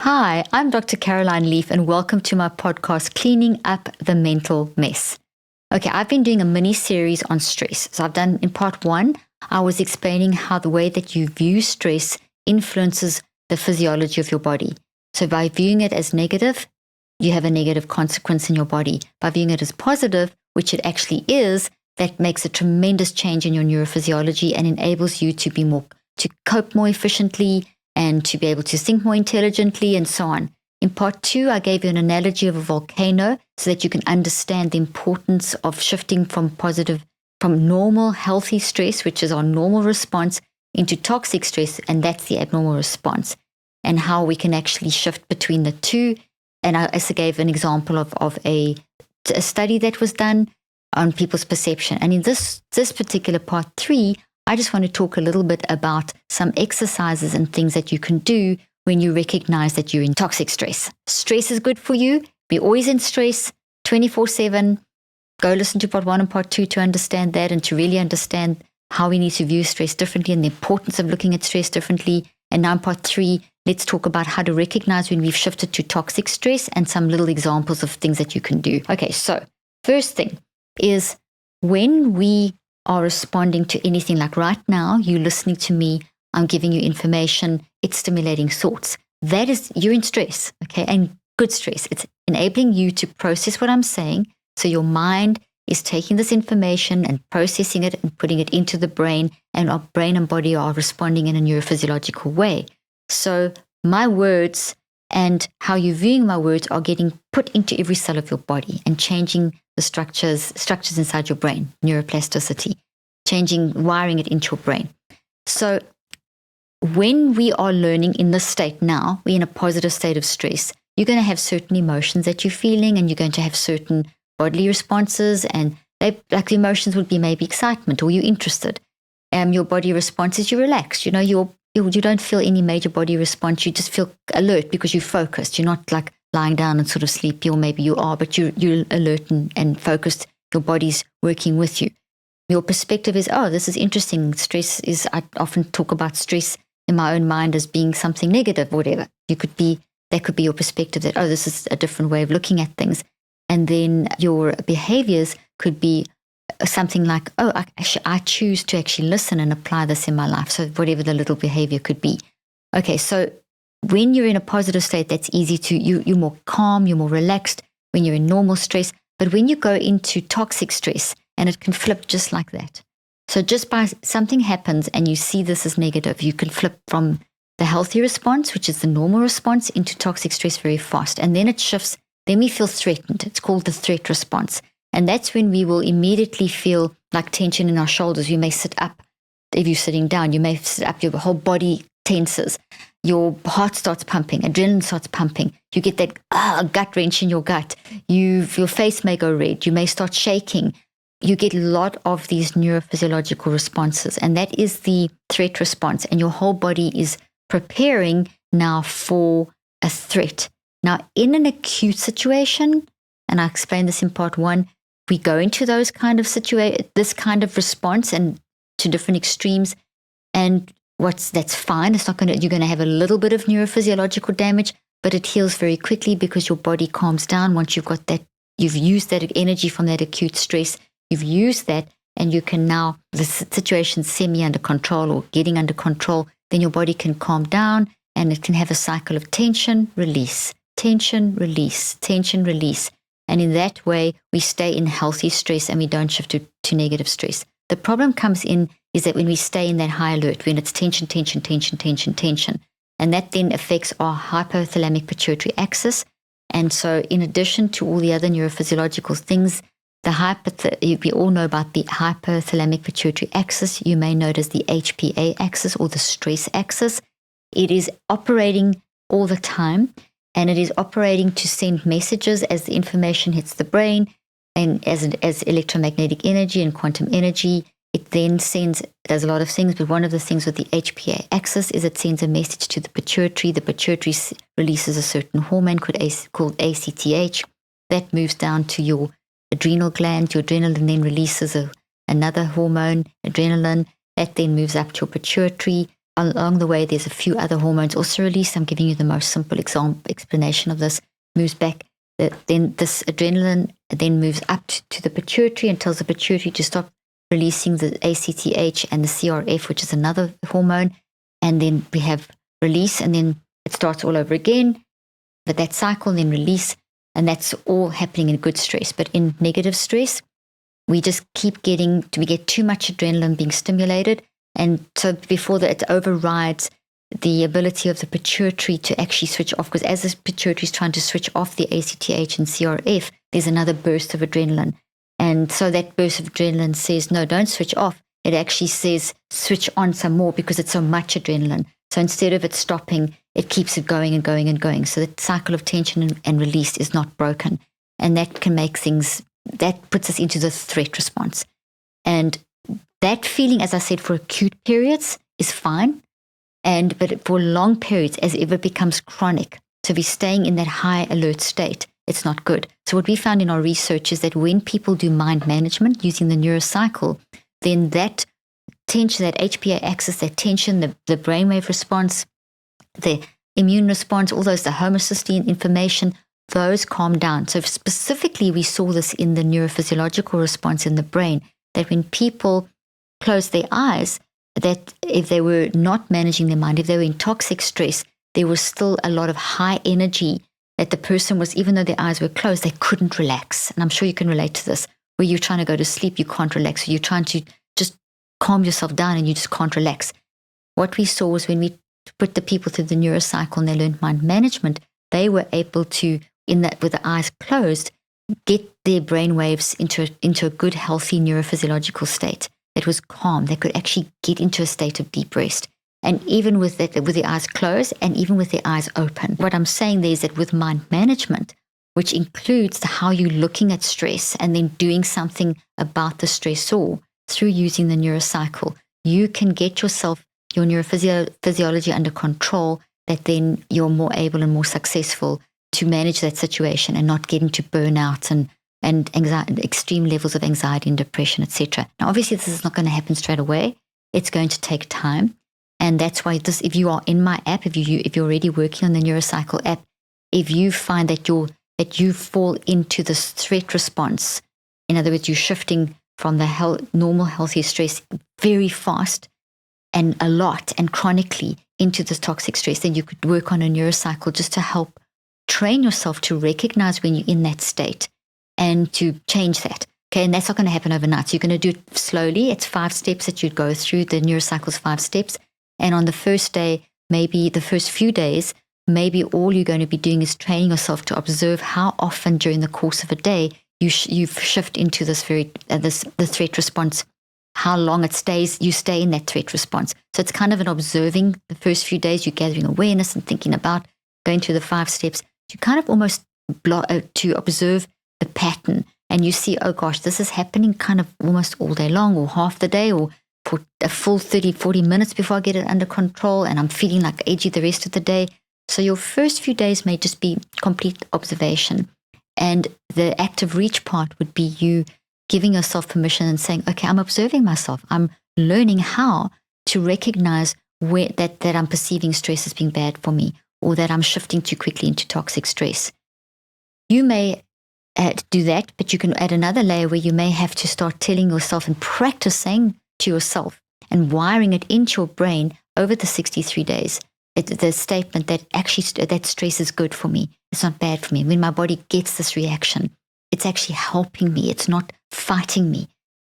Hi, I'm Dr. Caroline Leaf, and welcome to my podcast, Cleaning Up the Mental Mess. Okay, I've been doing a mini series on stress. So I've done in part 1, I was explaining how the way that you view stress influences the physiology of your body. So by viewing it as negative, you have a negative consequence in your body. By viewing it as positive, which it actually is, that makes a tremendous change in your neurophysiology and enables you to cope more efficiently and to be able to think more intelligently and so on. In part 2, I gave you an analogy of a volcano so that you can understand the importance of shifting from normal, healthy stress, which is our normal response, into toxic stress, and that's the abnormal response, and how we can actually shift between the two. And I also gave an example of a study that was done on people's perception. And in this particular part 3, I just want to talk a little bit about some exercises and things that you can do when you recognize that you're in toxic stress. Stress is good for you. Be always in stress 24/7. Go listen to part 1 and part 2 to understand that and to really understand how we need to view stress differently and the importance of looking at stress differently. And now in part 3, let's talk about how to recognize when we've shifted to toxic stress and some little examples of things that you can do. Okay, so first thing is when we are responding to anything, like right now, you're listening to me, I'm giving you information, it's stimulating thoughts. That is, you're in stress, okay, and good stress. It's enabling you to process what I'm saying. So your mind is taking this information and processing it and putting it into the brain, and our brain and body are responding in a neurophysiological way. So my words and how you're viewing my words are getting put into every cell of your body and changing the structures inside your brain, neuroplasticity, wiring it into your brain. So when we are learning in this state now, we're in a positive state of stress, you're going to have certain emotions that you're feeling, and you're going to have certain bodily responses, and like the emotions would be maybe excitement, or you're interested. Your body response is you're relaxed. You know, you don't feel any major body response. You just feel alert because you're focused. You're not like lying down and sort of sleepy, or maybe you are, but you're alert and focused. Your body's working with you. Your perspective is, oh, this is interesting. I often talk about stress in my own mind as being something negative, whatever. That could be your perspective, that, oh, this is a different way of looking at things. And then your behaviors could be something like, oh, I choose to actually listen and apply this in my life. So whatever the little behavior could be. Okay, so when you're in a positive state, that's easy you're more calm, you're more relaxed when you're in normal stress. But when you go into toxic stress, and it can flip just like that. So just by something happens and you see this as negative, you can flip from the healthy response, which is the normal response, into toxic stress very fast. And then it shifts. Then we feel threatened. It's called the threat response. And that's when we will immediately feel like tension in our shoulders. You may sit up. If you're sitting down, you may sit up. Your whole body tenses. Your heart starts pumping. Adrenaline starts pumping. You get that gut wrench in your gut. Your face may go red. You may start shaking. You get a lot of these neurophysiological responses. And that is the threat response. And your whole body is preparing now for a threat. Now, in an acute situation, and I explained this in part 1, we go into those kind of this kind of response and to different extremes. And that's fine. You're going to have a little bit of neurophysiological damage, but it heals very quickly because your body calms down once you've got that. You've used that energy from that acute stress. You've used that, and you can now, the situation's semi under control or getting under control, then your body can calm down, and it can have a cycle of tension, release, tension, release, tension, release. And in that way, we stay in healthy stress and we don't shift to negative stress. The problem comes in is that when we stay in that high alert, when it's tension, tension, tension, tension, tension, and that then affects our hypothalamic pituitary axis. And so in addition to all the other neurophysiological things, we all know about the hypothalamic pituitary axis. You may know it as the HPA axis or the stress axis. It is operating all the time, and it is operating to send messages as the information hits the brain, and as electromagnetic energy and quantum energy. It then does a lot of things, but one of the things with the HPA axis is it sends a message to the pituitary. The pituitary releases a certain hormone called ACTH. That moves down to your adrenal gland. Your adrenaline then releases another hormone, adrenaline. That then moves up to your pituitary. along the way, there's a few other hormones also released. I'm giving you the most simple explanation of this. Moves back. Then this adrenaline then moves up to the pituitary and tells the pituitary to stop releasing the ACTH and the CRF, which is another hormone. And then we have release, and then it starts all over again. But that cycle, and then release, and that's all happening in good stress. But in negative stress, we just we get too much adrenaline being stimulated. And so before that, it overrides the ability of the pituitary to actually switch off, because as the pituitary is trying to switch off the ACTH and CRF, there's another burst of adrenaline. And so that burst of adrenaline says, no, don't switch off. It actually says switch on some more because it's so much adrenaline. So instead of it stopping, it keeps it going and going and going. So the cycle of tension and release is not broken. And that can make things, that puts us into the threat response. And that feeling, as I said, for acute periods is fine. But for long periods, as if it becomes chronic, so if you're staying in that high alert state, it's not good. So what we found in our research is that when people do mind management using the neurocycle, then that tension, that HPA axis, that tension, the brainwave response, the immune response, all those, the homocysteine information, those calm down. So specifically, we saw this in the neurophysiological response in the brain, that when people close their eyes, that if they were not managing their mind, if they were in toxic stress, there was still a lot of high energy that the person was, even though their eyes were closed, they couldn't relax. And I'm sure you can relate to this, where you're trying to go to sleep, you can't relax. So you're trying to just calm yourself down and you just can't relax. What we saw was when we put the people through the neurocycle and they learned mind management, they were able to, with the eyes closed, get their brain waves into a good, healthy neurophysiological state. It was calm. They could actually get into a state of deep rest. And even with that, with the eyes closed and even with the eyes open. What I'm saying there is that with mind management, which includes how you're looking at stress and then doing something about the stressor through using the neurocycle, you can get yourself, your neurophysiology under control, that then you're more able and more successful to manage that situation and not get into burnout and anxiety, extreme levels of anxiety and depression, etc. Now, obviously, this is not going to happen straight away. It's going to take time. And that's why if you are in my app, if you're already working on the neurocycle app, if you find that you fall into this threat response, in other words, you're shifting from the normal healthy stress very fast and a lot and chronically into this toxic stress, then you could work on a neurocycle just to help train yourself to recognize when you're in that state and to change that. Okay, and that's not going to happen overnight. So you're going to do it slowly. It's 5 steps that you go through. The neurocycle's 5 steps. And on the first day, maybe the first few days, maybe all you're going to be doing is training yourself to observe how often during the course of a day you shift into this the threat response, how long you stay in that threat response. So it's kind of an observing the first few days, you're gathering awareness and thinking about going through the 5 steps to kind of almost to observe the pattern. And you see, oh gosh, this is happening kind of almost all day long or half the day or for a full 30, 40 minutes before I get it under control, and I'm feeling like edgy the rest of the day. So your first few days may just be complete observation. And the active reach part would be you giving yourself permission and saying, okay, I'm observing myself. I'm learning how to recognize that I'm perceiving stress as being bad for me, or that I'm shifting too quickly into toxic stress. You may do that, but you can add another layer where you may have to start telling yourself and practice saying to yourself and wiring it into your brain over the 63 days. The statement that actually that stress is good for me. It's not bad for me. When my body gets this reaction, it's actually helping me. It's not fighting me.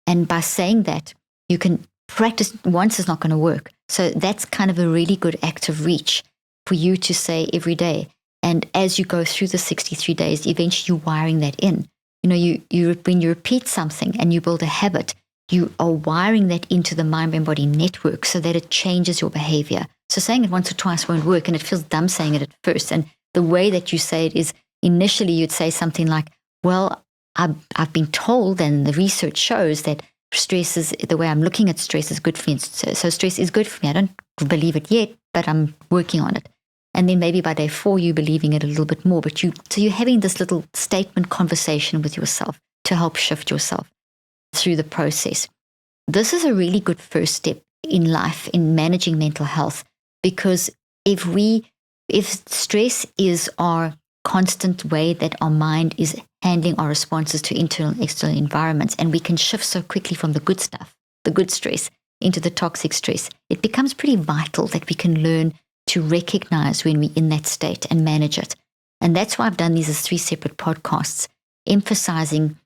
And by saying that, you can practice. Once is not going to work. So that's kind of a really good active reach for you to say every day. And as you go through the 63 days, eventually you're wiring that in. You know, when you repeat something and you build a habit, you are wiring that into the mind-brain body network so that it changes your behavior. So saying it once or twice won't work, and it feels dumb saying it at first. And the way that you say it is, initially you'd say something like, well, I've been told, and the research shows that stress is, the way I'm looking at stress is good for me. So stress is good for me. I don't believe it yet, but I'm working on it. And then maybe by day 4, you're believing it a little bit more. But so you're having this little statement conversation with yourself to help shift yourself through the process. This is a really good first step in life, in managing mental health, because if stress is our constant way that our mind is handling our responses to internal and external environments, and we can shift so quickly from the good stuff, the good stress, into the toxic stress, it becomes pretty vital that we can learn to recognize when we're in that state and manage it. And that's why I've done these as 3 separate podcasts, emphasizing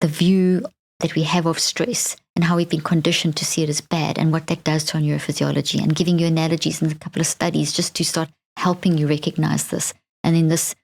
the view that we have of stress and how we've been conditioned to see it as bad and what that does to our neurophysiology, and giving you analogies and a couple of studies just to start helping you recognize this. And in this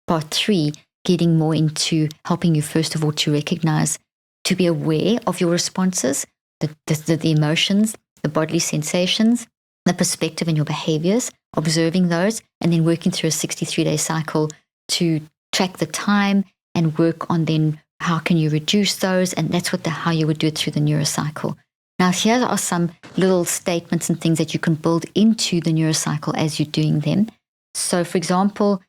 part 3, getting more into helping you, first of all, to recognize, to be aware of your responses, the emotions, the bodily sensations, the perspective and your behaviors, observing those, and then working through a 63-day cycle to track the time and work on then how can you reduce those. And that's how you would do it through the neurocycle. Now, here are some little statements and things that you can build into the neurocycle as you're doing them. So, for example,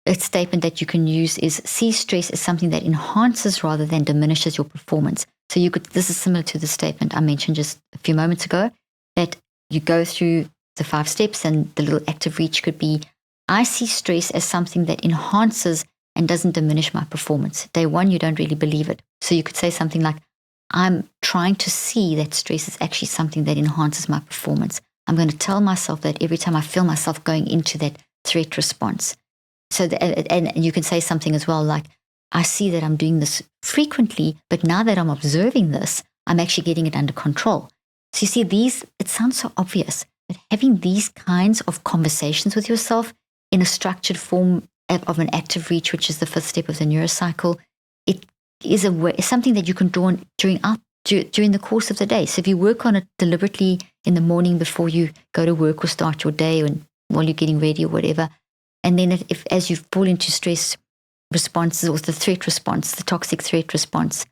a statement that you can use is, see stress as something that enhances rather than diminishes your performance. So this is similar to the statement I mentioned just a few moments ago, that you go through the 5 steps, and the little active reach could be, I see stress as something that enhances and doesn't diminish my performance. Day 1, you don't really believe it. So you could say something like, I'm trying to see that stress is actually something that enhances my performance. I'm going to tell myself that every time I feel myself going into that threat response. So, and you can say something as well like, I see that I'm doing this frequently, but now that I'm observing this, I'm actually getting it under control. So you see, it sounds so obvious, but having these kinds of conversations with yourself in a structured form of an active reach, which is the 5th step of the neurocycle, it is something that you can do during the course of the day. So if you work on it deliberately in the morning before you go to work or start your day, and while you're getting ready or whatever, and then as you fall into stress responses, or the threat response, the toxic threat response,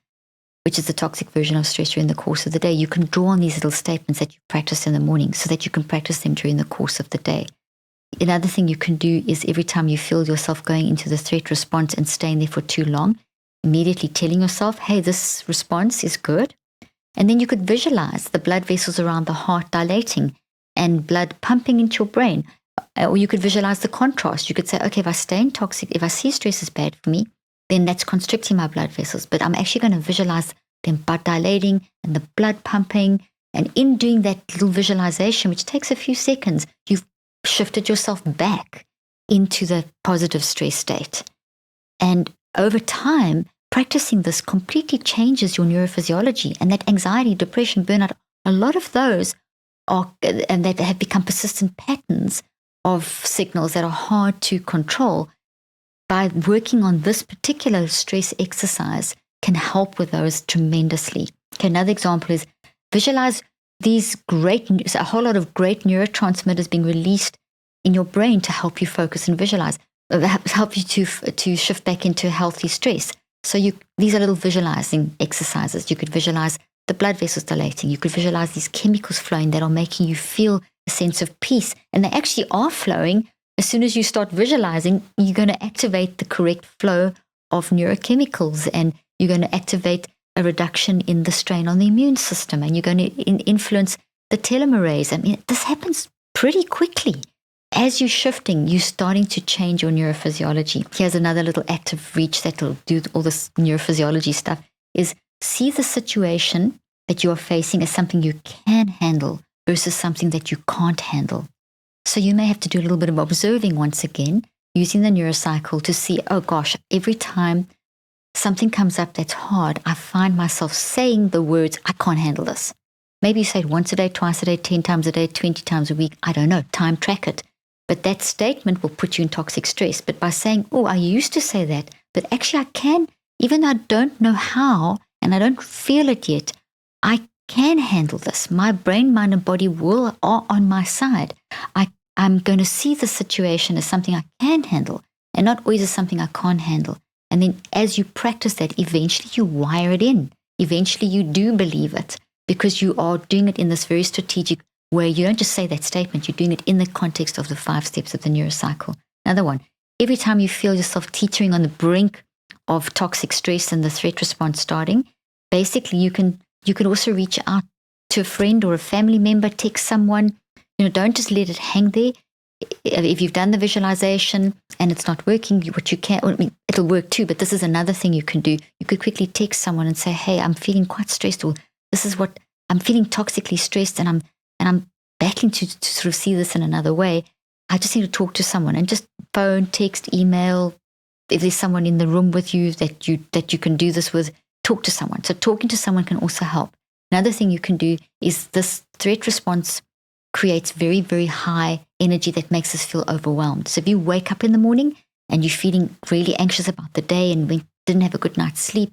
which is the toxic version of stress during the course of the day, you can draw on these little statements that you practice in the morning so that you can practice them during the course of the day. Another thing you can do is, every time you feel yourself going into the threat response and staying there for too long, immediately telling yourself, hey, this response is good. And then you could visualize the blood vessels around the heart dilating and blood pumping into your brain. Or you could visualize the contrast. You could say, okay, if I stay in toxic, if I see stress is bad for me, then that's constricting my blood vessels. But I'm actually going to visualize them dilating and the blood pumping. And in doing that little visualization, which takes a few seconds, you've shifted yourself back into the positive stress state. And over time, practicing this completely changes your neurophysiology, and that anxiety, depression, burnout, a lot of those are, and that have become persistent patterns of signals that are hard to control. By working on this particular stress exercise can help with those tremendously. Okay, another example is, visualize a whole lot of great neurotransmitters being released in your brain to help you focus and visualize, help you to shift back into healthy stress. So these are little visualizing exercises. You could visualize the blood vessels dilating. You could visualize these chemicals flowing that are making you feel a sense of peace. And they actually are flowing. As soon as you start visualizing, you're going to activate the correct flow of neurochemicals, and you're going to activate a reduction in the strain on the immune system, and you're going to influence the telomerase. I mean, this happens pretty quickly. As you're shifting, you're starting to change your neurophysiology. Here's another little active reach that will do all this neurophysiology stuff, is see the situation that you are facing as something you can handle versus something that you can't handle. So you may have to do a little bit of observing once again, using the neurocycle to see, oh gosh, every time something comes up that's hard, I find myself saying the words, I can't handle this. Maybe you say it once a day, twice a day, 10 times a day, 20 times a week. I don't know. Time track it. But that statement will put you in toxic stress. But by saying, oh, I used to say that, but actually I can, even though I don't know how and I don't feel it yet, I can handle this. My brain, mind, and body are on my side. I'm going to see the situation as something I can handle and not always as something I can't handle. And then as you practice that, eventually you wire it in. Eventually you do believe it, because you are doing it in this very strategic way. You don't just say that statement, you're doing it in the context of the 5 steps of the neurocycle. Another one, every time you feel yourself teetering on the brink of toxic stress and the threat response starting, basically you can also reach out to a friend or a family member, text someone. Don't just let it hang there. If you've done the visualization and it's not working, what you can, it'll work too, but this is another thing you can do. You could quickly text someone and say, hey, I'm feeling quite stressed, or this is what I'm feeling, toxically stressed, and I'm battling to sort of see this in another way. I just need to talk to someone, and just phone, text, email. If there's someone in the room with you that you can do this with, talk to someone. So talking to someone can also help. Another thing you can do is this threat response creates very, very high energy that makes us feel overwhelmed. So if you wake up in the morning and you're feeling really anxious about the day and didn't have a good night's sleep,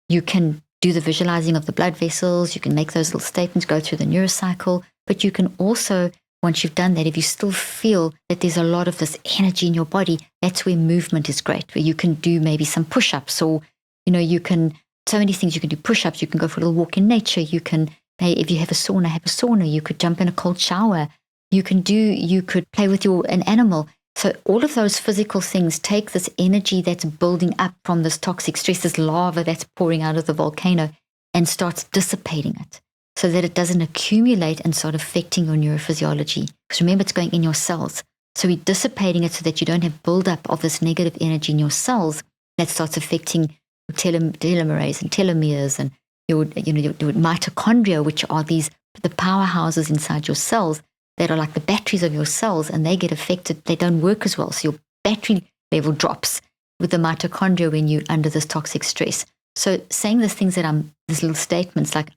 you can do the visualizing of the blood vessels. You can make those little statements, go through the neurocycle. But you can also, once you've done that, if you still feel that there's a lot of this energy in your body, that's where movement is great, where you can do maybe some push-ups, or, you can, so many things. You can do push-ups. You can go for a little walk in nature. You can, if you have a sauna. You could jump in a cold shower. You could play with an animal. So all of those physical things take this energy that's building up from this toxic stress, this lava that's pouring out of the volcano, and starts dissipating it so that it doesn't accumulate and start affecting your neurophysiology. Because remember, it's going in your cells. So we're dissipating it so that you don't have buildup of this negative energy in your cells that starts affecting telomerase and telomeres and your mitochondria, which are the powerhouses inside your cells that are like the batteries of your cells, and they get affected. They don't work as well. So your battery level drops with the mitochondria when you're under this toxic stress. So saying these things these little statements like,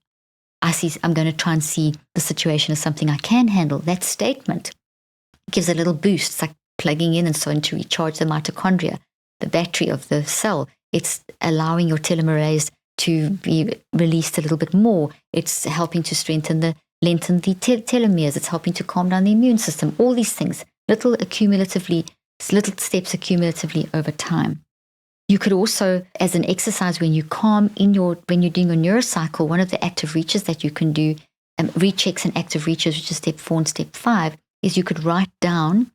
I'm going to try and see the situation as something I can handle. That statement gives a little boost. It's like plugging in and starting to recharge the mitochondria, the battery of the cell. It's allowing your telomerase to be released a little bit more. It's helping to lengthen the telomeres. It's helping to calm down the immune system. All these things, little steps accumulatively over time. You could also, as an exercise, when you calm when you're doing your neurocycle, one of the active reaches that you can do, rechecks and active reaches, which is step 4 and step 5, is you could write down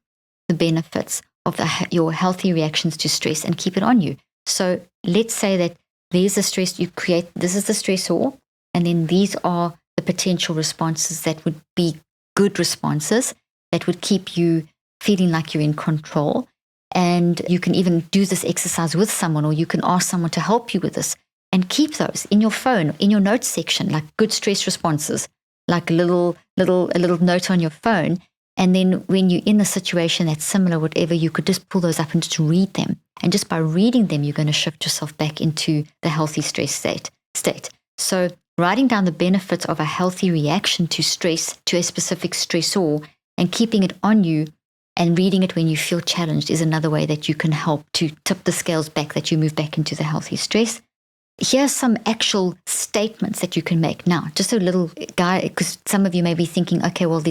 the benefits of your healthy reactions to stress and keep it on you. So let's say that there's a stress you create. This is the stressor, and then these are the potential responses that would be good responses that would keep you feeling like you're in control. And you can even do this exercise with someone, or you can ask someone to help you with this, and keep those in your phone, in your notes section, like good stress responses, like a little note on your phone. And then when you're in a situation that's similar, whatever, you could just pull those up and just read them. And just by reading them, you're going to shift yourself back into the healthy stress state. So writing down the benefits of a healthy reaction to stress, to a specific stressor, and keeping it on you and reading it when you feel challenged is another way that you can help to tip the scales back, that you move back into the healthy stress. Here's some actual statements that you can make. Now, just a little guide, because some of you may be thinking, okay, well,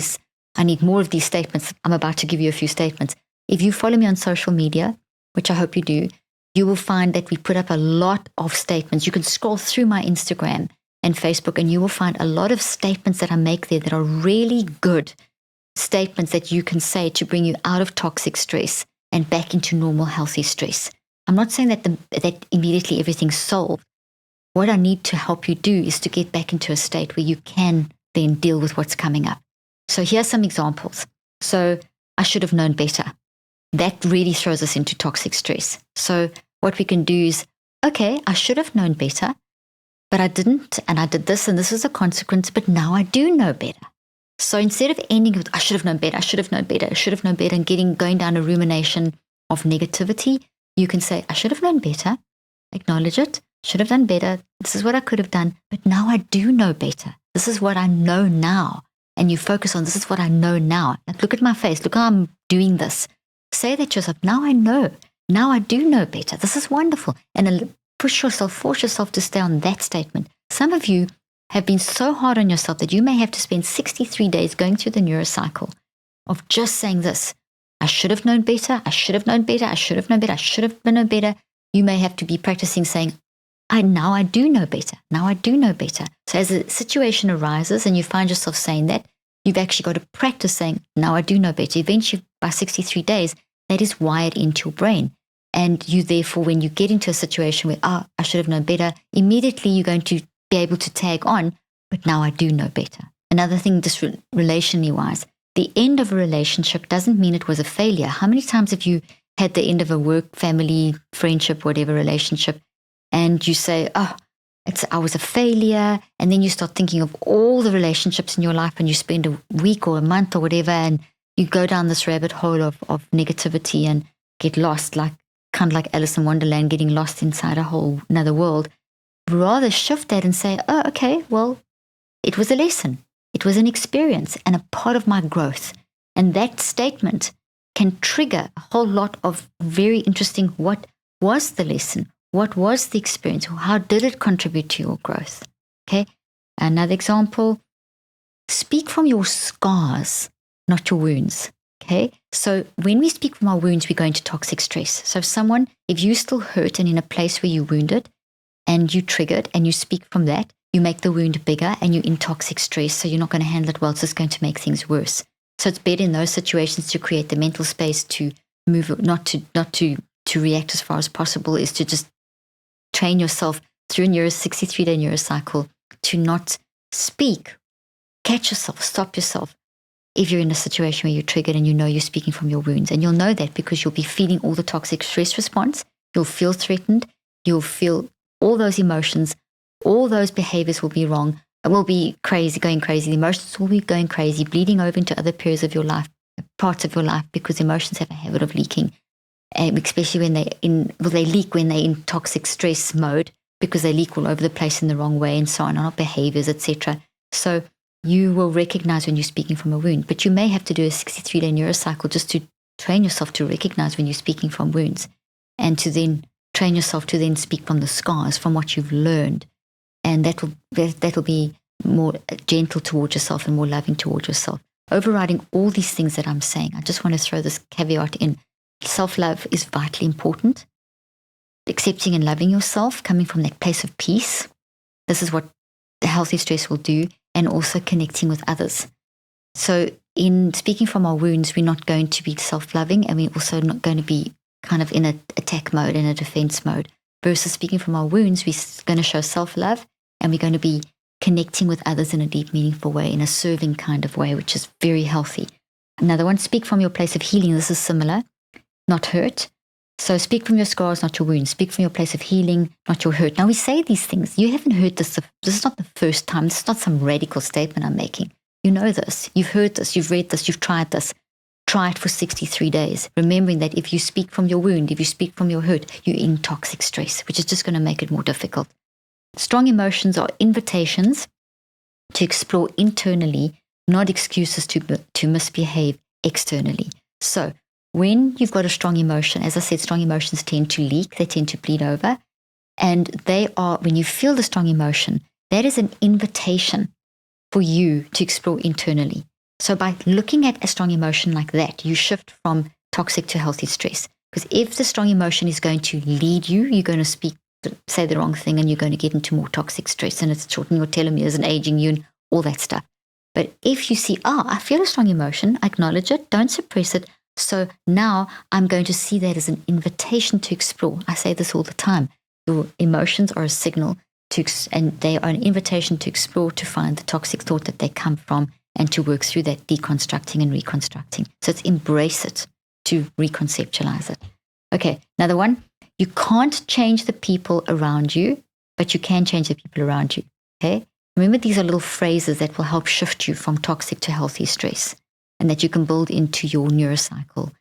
I need more of these statements. I'm about to give you a few statements. If you follow me on social media, which I hope you do, you will find that we put up a lot of statements. You can scroll through my Instagram and Facebook, and you will find a lot of statements that I make there that are really good statements that you can say to bring you out of toxic stress and back into normal, healthy stress. I'm not saying that immediately everything's solved. What I need to help you do is to get back into a state where you can then deal with what's coming up. So here's some examples. So I should have known better. That really throws us into toxic stress. So what we can do is, okay, I should have known better, but I didn't, and I did this, and this is a consequence, but now I do know better. So instead of ending with, I should have known better, and going down a rumination of negativity, you can say, I should have known better, acknowledge it, should have done better, this is what I could have done, but now I do know better. This is what I know now. And you focus on, this is what I know now. Like, look at my face, look how I'm doing this. Say that to yourself, now I know, now I do know better. This is wonderful. And force yourself to stay on that statement. Some of you have been so hard on yourself that you may have to spend 63 days going through the neurocycle of just saying this. I should have known better. I should have known better. I should have known better. I should have known better. You may have to be practicing saying, now I do know better. Now I do know better. So as a situation arises and you find yourself saying that, you've actually got to practice saying, now I do know better. Eventually, by 63 days, that is wired into your brain. And you therefore, when you get into a situation where, I should have known better, immediately you're going to be able to tag on, but now I do know better. Another thing, just relationally wise, the end of a relationship doesn't mean it was a failure. How many times have you had the end of a work, family, friendship, whatever relationship, and you say, oh, I was a failure, and then you start thinking of all the relationships in your life, and you spend a week or a month or whatever, and you go down this rabbit hole of negativity and get lost, kind of like Alice in Wonderland, getting lost inside a whole another world. Rather shift that and say, oh, okay, well, it was a lesson. It was an experience and a part of my growth. And that statement can trigger a whole lot of very interesting, what was the lesson? What was the experience? How did it contribute to your growth? Okay. Another example, speak from your scars, not your wounds. Okay. So when we speak from our wounds, we go into toxic stress. So if you still hurt and in a place where you wounded and you triggered and you speak from that, you make the wound bigger and you're in toxic stress. So you're not going to handle it well. It's just going to make things worse. So it's better in those situations to create the mental space to move, not to react as far as possible, is to just train yourself through a 63-day neurocycle to not speak. Catch yourself, stop yourself. If you're in a situation where you're triggered and you know you're speaking from your wounds, and you'll know that because you'll be feeling all the toxic stress response, you'll feel threatened, you'll feel all those emotions, all those behaviors will be wrong, will be crazy, going crazy. The emotions will be going crazy, bleeding over into other parts of your life, because emotions have a habit of leaking, especially when they leak when they're in toxic stress mode, because they leak all over the place in the wrong way and so on, our behaviors, etc. So you will recognize when you're speaking from a wound, but you may have to do a 63-day neurocycle just to train yourself to recognize when you're speaking from wounds, and to then train yourself to then speak from the scars, from what you've learned. And that will be more gentle towards yourself and more loving towards yourself. Overriding all these things that I'm saying, I just want to throw this caveat in. Self-love is vitally important. Accepting and loving yourself, coming from that place of peace. This is what the healthy stress will do, and also connecting with others. So in speaking from our wounds, we're not going to be self-loving, and we're also not going to be kind of in an attack mode, in a defense mode. Versus speaking from our wounds, we're going to show self-love, and we're going to be connecting with others in a deep, meaningful way, in a serving kind of way, which is very healthy. Another one, speak from your place of healing. This is similar, not hurt. So speak from your scars, not your wounds. Speak from your place of healing, not your hurt. Now we say these things. You haven't heard this. This is not the first time. This is not some radical statement I'm making. You know this. You've heard this. You've read this. You've tried this. Try it for 63 days. Remembering that if you speak from your wound, if you speak from your hurt, you're in toxic stress, which is just going to make it more difficult. Strong emotions are invitations to explore internally, not excuses to misbehave externally. So when you've got a strong emotion, as I said, strong emotions tend to leak, they tend to bleed over. And when you feel the strong emotion, that is an invitation for you to explore internally. So by looking at a strong emotion like that, you shift from toxic to healthy stress. Because if the strong emotion is going to lead you, you're going to say the wrong thing, and you're going to get into more toxic stress, and it's shortening your telomeres and aging you and all that stuff. But if you see, I feel a strong emotion, acknowledge it, don't suppress it. So now I'm going to see that as an invitation to explore. I say this all the time. Your emotions are a signal and they are an invitation to explore, to find the toxic thought that they come from, and to work through that deconstructing and reconstructing. So it's embrace it, to reconceptualize it. Okay, another one. You can't change the people around you, but you can change the people around you. Okay? Remember, these are little phrases that will help shift you from toxic to healthy stress, and that you can build into your neurocycle.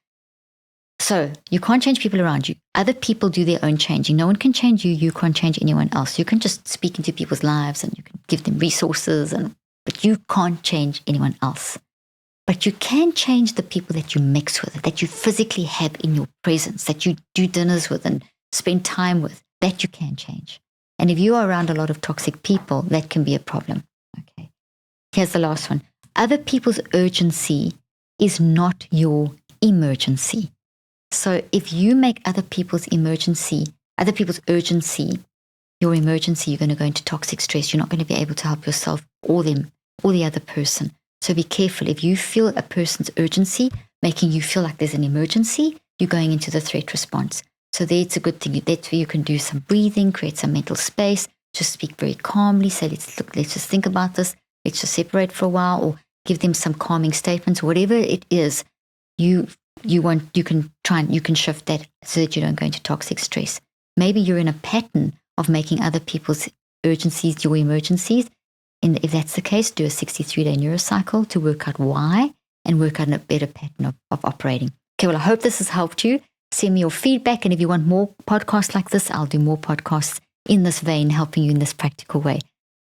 So you can't change people around you. Other people do their own changing. No one can change you. You can't change anyone else. You can just speak into people's lives, and you can give them resources, but you can't change anyone else. But you can change the people that you mix with, that you physically have in your presence, that you do dinners with and spend time with, that you can change. And if you are around a lot of toxic people, that can be a problem. Okay. Here's the last one. Other people's urgency is not your emergency. So if you make other people's urgency, your emergency, you're going to go into toxic stress. You're not going to be able to help yourself or them or the other person. So be careful. If you feel a person's urgency making you feel like there's an emergency, you're going into the threat response. So there, it's a good thing. That's where you can do some breathing, create some mental space, just speak very calmly. Say, let's just think about this. let's just separate for a while, or give them some calming statements, whatever it is, you can shift that so that you don't go into toxic stress. Maybe you're in a pattern of making other people's urgencies your emergencies. And if that's the case, do a 63-day neurocycle to work out why and work out a better pattern of operating. Okay, well, I hope this has helped you. Send me your feedback. And if you want more podcasts like this, I'll do more podcasts in this vein, helping you in this practical way.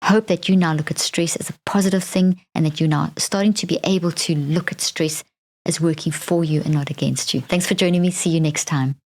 Hope that you now look at stress as a positive thing, and that you're now starting to be able to look at stress as working for you and not against you. Thanks for joining me. See you next time.